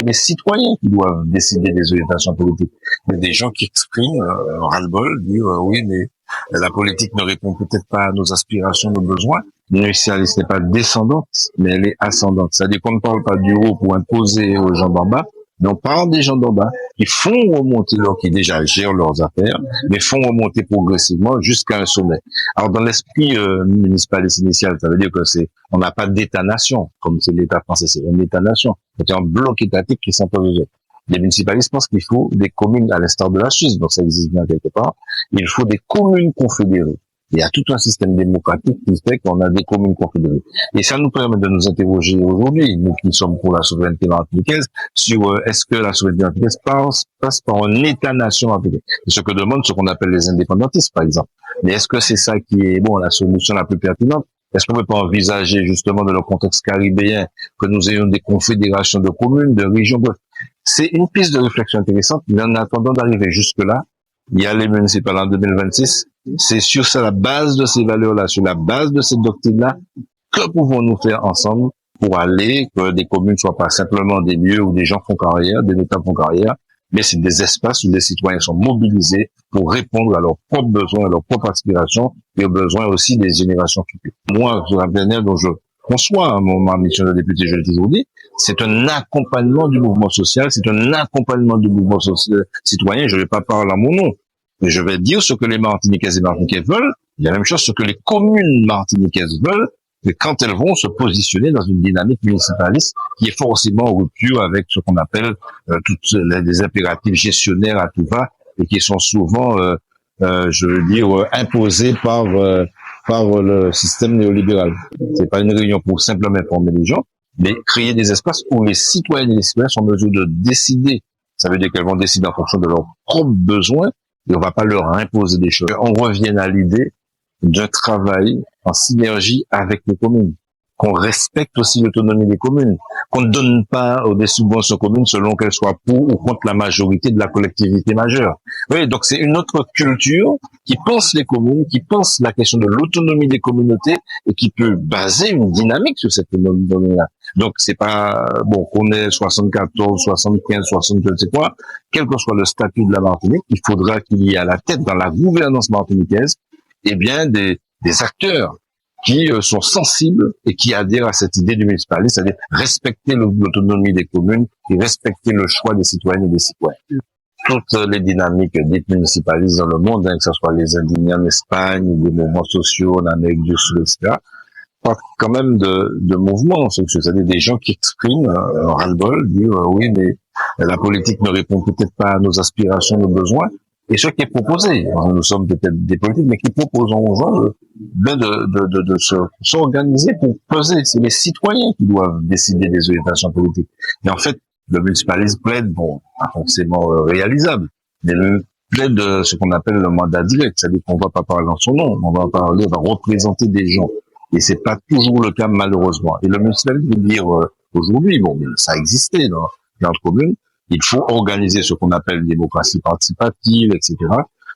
les citoyens qui doivent décider des orientations politiques. Il y a des gens qui expriment ras-le-bol, dire oui, mais la politique ne répond peut-être pas à nos aspirations, nos besoins. L'universaliste n'est pas descendante, mais elle est ascendante. C'est-à-dire qu'on ne parle pas du haut pour imposer aux gens d'en bas, mais on parle des gens d'en bas qui font remonter qui déjà gèrent leurs affaires, mais font remonter progressivement jusqu'à un sommet. Alors dans l'esprit municipaliste initial, ça veut dire que on n'a pas d'État-nation, comme c'est l'État français, c'est un État-nation. C'est un bloc étatique qui s'impose aux autres. Les municipalistes pensent qu'il faut des communes, à l'instar de la Suisse, donc ça existe bien quelque part, il faut des communes confédérées. Il y a tout un système démocratique qui fait qu'on a des communes confédérées. Et ça nous permet de nous interroger aujourd'hui, nous qui sommes pour la souveraineté martiniquaise, sur est-ce que la souveraineté martiniquaise passe par un État-nation martiniquais. C'est ce que demandent ce qu'on appelle les indépendantistes, par exemple. Mais est-ce que c'est ça qui est, la solution la plus pertinente? Est-ce qu'on ne peut pas envisager, justement, dans le contexte caribéen, que nous ayons des confédérations de communes, de régions? C'est une piste de réflexion intéressante, mais en attendant d'arriver jusque-là, il y a les municipales en 2026. C'est sur la base de ces valeurs-là, sur la base de cette doctrine-là, que pouvons-nous faire ensemble pour aller que des communes soient pas simplement des lieux où des gens font carrière, des États font carrière, mais c'est des espaces où les citoyens sont mobilisés pour répondre à leurs propres besoins, à leurs propres aspirations et aux besoins aussi des générations futures. Moi, sur la dernière dont je conçois ma mission de député, je l'ai toujours dit, c'est un accompagnement du mouvement social, c'est un accompagnement du mouvement citoyen. Je ne vais pas parler à mon nom, mais je vais dire ce que les Martiniquaises et Martiniquais veulent. Il y a la même chose, ce que les communes martiniquaises veulent, mais quand elles vont se positionner dans une dynamique municipaliste qui est forcément en rupture avec ce qu'on appelle toutes les impératifs gestionnaires à tout va et qui sont souvent, je veux dire, imposés par le système néolibéral. C'est pas une réunion pour simplement informer les gens, mais créer des espaces où les citoyennes et les citoyens sont en mesure de décider. Ça veut dire qu'elles vont décider en fonction de leurs propres besoins et on va pas leur imposer des choses. On revient à l'idée d'un travail en synergie avec les communes, qu'on respecte aussi l'autonomie des communes, qu'on ne donne pas des subventions aux communes selon qu'elles soient pour ou contre la majorité de la collectivité majeure. Oui, donc c'est une autre culture qui pense les communes, qui pense la question de l'autonomie des communautés et qui peut baser une dynamique sur cette autonomie-là. Donc c'est pas qu'on ait 74, 75, 72, c'est quoi, quel que soit le statut de la Martinique, il faudra qu'il y ait à la tête dans la gouvernance martiniquaise des acteurs qui sont sensibles et qui adhèrent à cette idée du municipalisme, c'est-à-dire respecter l'autonomie des communes et respecter le choix des citoyennes et des citoyens. Toutes les dynamiques dites municipalistes dans le monde, que ce soit les indignés en Espagne, ou les mouvements sociaux en Amérique du Sud, etc., parlent quand même de mouvements, c'est-à-dire des gens qui expriment ras-le-bol, dire oui, mais la politique ne répond peut-être pas à nos aspirations, nos besoins. Et ce qui est proposé, nous sommes peut-être des politiques, mais qui proposons aux gens de s'organiser pour peser. C'est les citoyens qui doivent décider des orientations politiques. Et en fait, le municipalisme plaide, pas forcément réalisable, mais plaide de ce qu'on appelle le mandat direct. C'est-à-dire qu'on va pas parler dans son nom, on va représenter des gens. Et c'est pas toujours le cas, malheureusement. Et le municipalisme veut dire, aujourd'hui, ça existait dans les communes, il faut organiser ce qu'on appelle démocratie participative, etc.,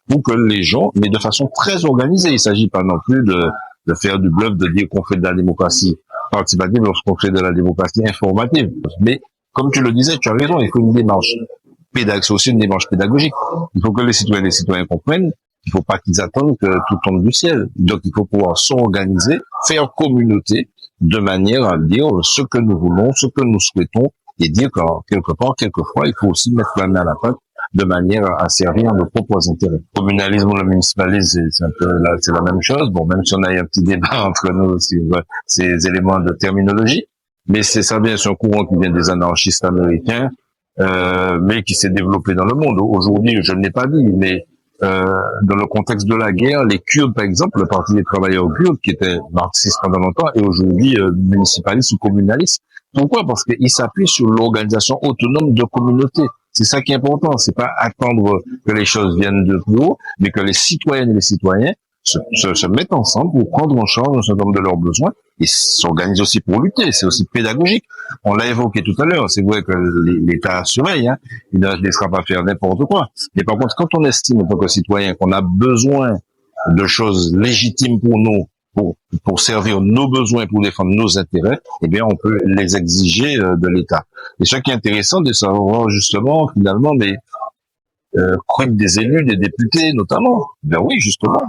pour que les gens, mais de façon très organisée, il s'agit pas non plus de faire du bluff, de dire qu'on fait de la démocratie participative lorsqu'on fait de la démocratie informative. Mais, comme tu le disais, tu as raison, il faut une démarche pédagogique, c'est aussi une démarche pédagogique. Il faut que les citoyennes et les citoyens comprennent qu'il faut pas qu'ils attendent que tout tombe du ciel. Donc, il faut pouvoir s'organiser, faire communauté, de manière à dire ce que nous voulons, ce que nous souhaitons, et dire que quelque part, quelquefois, il faut aussi mettre la main à la pâte de manière à servir nos propres intérêts. Le communalisme ou le municipalisme, c'est un peu là, c'est la même chose. Même si on a eu un petit débat entre nous sur ces éléments de terminologie, mais c'est un courant qui vient des anarchistes américains, mais qui s'est développé dans le monde. Aujourd'hui, je ne l'ai pas dit, mais dans le contexte de la guerre, les Kurdes, par exemple, le Parti des travailleurs kurdes, qui était marxiste pendant longtemps, est aujourd'hui municipaliste ou communaliste. Pourquoi? Parce qu'il s'appuie sur l'organisation autonome de communautés. C'est ça qui est important. C'est pas attendre que les choses viennent de plus haut, mais que les citoyennes et les citoyens se mettent ensemble pour prendre en charge un certain nombre de leurs besoins et s'organisent aussi pour lutter. C'est aussi pédagogique. On l'a évoqué tout à l'heure. C'est vrai que l'État surveille, il ne laissera pas faire n'importe quoi. Mais par contre, quand on estime en tant que citoyen qu'on a besoin de choses légitimes pour nous, pour servir nos besoins, pour défendre nos intérêts, eh bien, on peut les exiger de l'État. Et ce qui est intéressant de savoir justement, finalement, mais quid des élus, des députés notamment. Ben oui, justement.